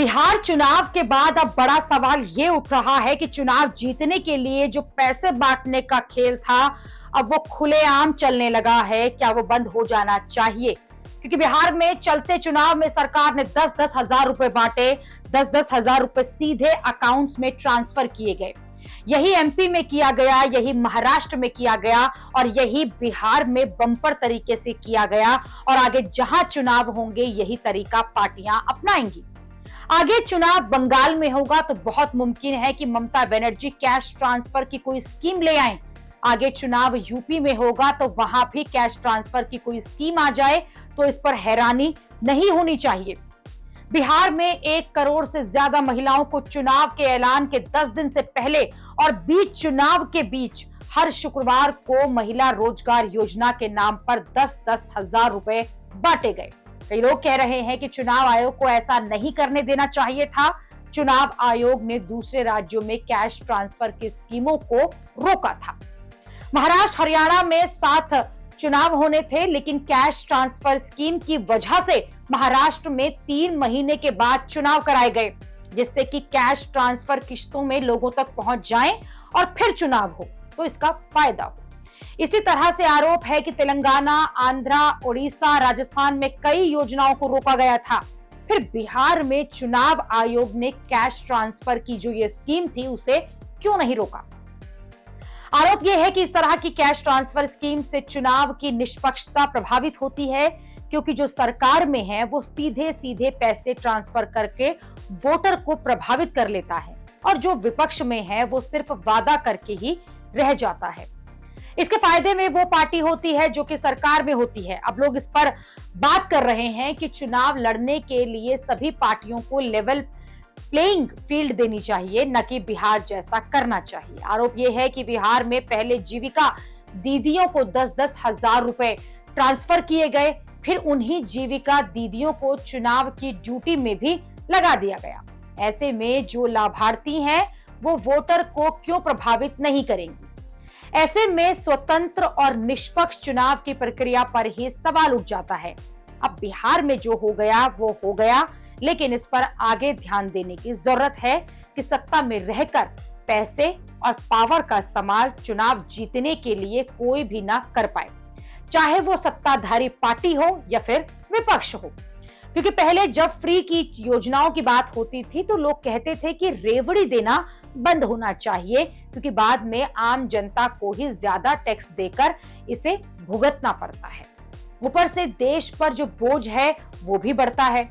बिहार चुनाव के बाद अब बड़ा सवाल ये उठ रहा है कि चुनाव जीतने के लिए जो पैसे बांटने का खेल था, अब वो खुलेआम चलने लगा है। क्या वो बंद हो जाना चाहिए? क्योंकि बिहार में चलते चुनाव में सरकार ने 10-10 हजार रुपए बांटे, 10-10 हजार रुपए सीधे अकाउंट्स में ट्रांसफर किए गए। यही एमपी में किया गया, यही महाराष्ट्र में किया गया और यही बिहार में बम्पर तरीके से किया गया। और आगे जहां चुनाव होंगे यही तरीका पार्टियां अपनाएंगी। आगे चुनाव बंगाल में होगा तो बहुत मुमकिन है कि ममता बनर्जी कैश ट्रांसफर की कोई स्कीम ले आए। आगे चुनाव यूपी में होगा तो वहां भी कैश ट्रांसफर की कोई स्कीम आ जाए तो इस पर हैरानी नहीं होनी चाहिए। बिहार में 1 करोड़ से ज्यादा महिलाओं को चुनाव के ऐलान के 10 दिन से पहले और बीच चुनाव के बीच हर शुक्रवार को महिला रोजगार योजना के नाम पर 10-10 हजार रुपए बांटे गए। कई लोग कह रहे हैं कि चुनाव आयोग को ऐसा नहीं करने देना चाहिए था। चुनाव आयोग ने दूसरे राज्यों में कैश ट्रांसफर की स्कीमों को रोका था। महाराष्ट्र हरियाणा में 7 चुनाव होने थे, लेकिन कैश ट्रांसफर स्कीम की वजह से महाराष्ट्र में 3 महीने के बाद चुनाव कराए गए, जिससे कि कैश ट्रांसफर किश्तों में लोगों तक पहुंच जाए और फिर चुनाव हो तो इसका फायदा हो। इसी तरह से आरोप है कि तेलंगाना, आंध्रा, उड़ीसा, राजस्थान में कई योजनाओं को रोका गया था। फिर बिहार में चुनाव आयोग ने कैश ट्रांसफर की जो ये स्कीम थी उसे क्यों नहीं रोका? आरोप यह है कि इस तरह की कैश ट्रांसफर स्कीम से चुनाव की निष्पक्षता प्रभावित होती है, क्योंकि जो सरकार में है वो सीधे सीधे पैसे ट्रांसफर करके वोटर को प्रभावित कर लेता है और जो विपक्ष में है वो सिर्फ वादा करके ही रह जाता है। इसके फायदे में वो पार्टी होती है जो कि सरकार में होती है। अब लोग इस पर बात कर रहे हैं कि चुनाव लड़ने के लिए सभी पार्टियों को लेवल प्लेइंग फील्ड देनी चाहिए, न कि बिहार जैसा करना चाहिए। आरोप यह है कि बिहार में पहले जीविका दीदियों को 10-10 हजार रुपए ट्रांसफर किए गए, फिर उन्हीं जीविका दीदियों को चुनाव की ड्यूटी में भी लगा दिया गया। ऐसे में जो लाभार्थी हैं वो वोटर को क्यों प्रभावित नहीं करेंगी? ऐसे में स्वतंत्र और निष्पक्ष चुनाव की प्रक्रिया पर ही सवाल उठ जाता है। अब बिहार में जो हो गया वो हो गया, लेकिन इस पर आगे ध्यान देने की जरूरत है कि सत्ता में रहकर पैसे और पावर का इस्तेमाल चुनाव जीतने के लिए कोई भी ना कर पाए, चाहे वो सत्ताधारी पार्टी हो या फिर विपक्ष हो। क्योंकि पहले जब फ्री की योजनाओं की बात होती थी तो लोग कहते थे कि रेवड़ी देना बंद होना चाहिए, क्योंकि बाद में आम जनता को ही ज्यादा टैक्स देकर इसे भुगतना पड़ता है। ऊपर से देश पर जो बोझ है वो भी बढ़ता है।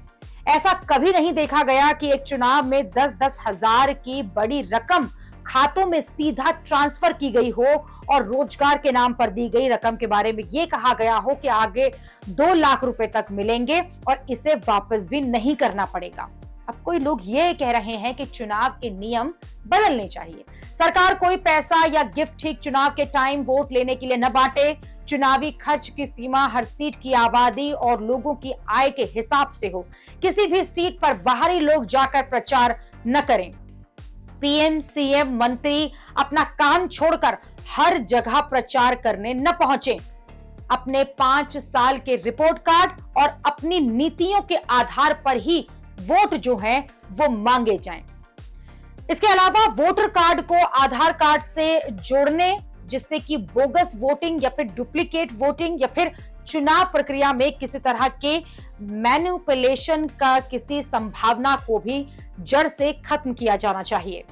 ऐसा कभी नहीं देखा गया कि एक चुनाव में 10-10 हजार की बड़ी रकम खातों में सीधा ट्रांसफर की गई हो और रोजगार के नाम पर दी गई रकम के बारे में ये कहा गया हो कि आगे 2 लाख रुपए तक मिलेंगे और इसे वापस भी नहीं करना पड़ेगा। अब कोई लोग ये कह रहे हैं कि चुनाव के नियम बदलने चाहिए, सरकार कोई पैसा या गिफ्ट ठीक चुनाव के टाइम वोट लेने के लिए न बांटे, चुनावी खर्च की सीमा हर सीट की आबादी और लोगों की आय के हिसाब से हो, किसी भी सीट पर बाहरी लोग जाकर प्रचार न करें, पीएम, सीएम, मंत्री अपना काम छोड़कर हर जगह प्रचार करने न पहुंचे, अपने 5 साल के रिपोर्ट कार्ड और अपनी नीतियों के आधार पर ही वोट जो है वो मांगे जाएं। इसके अलावा वोटर कार्ड को आधार कार्ड से जोड़ने, जिससे कि बोगस वोटिंग या फिर डुप्लीकेट वोटिंग या फिर चुनाव प्रक्रिया में किसी तरह के मैनिपुलेशन का किसी संभावना को भी जड़ से खत्म किया जाना चाहिए।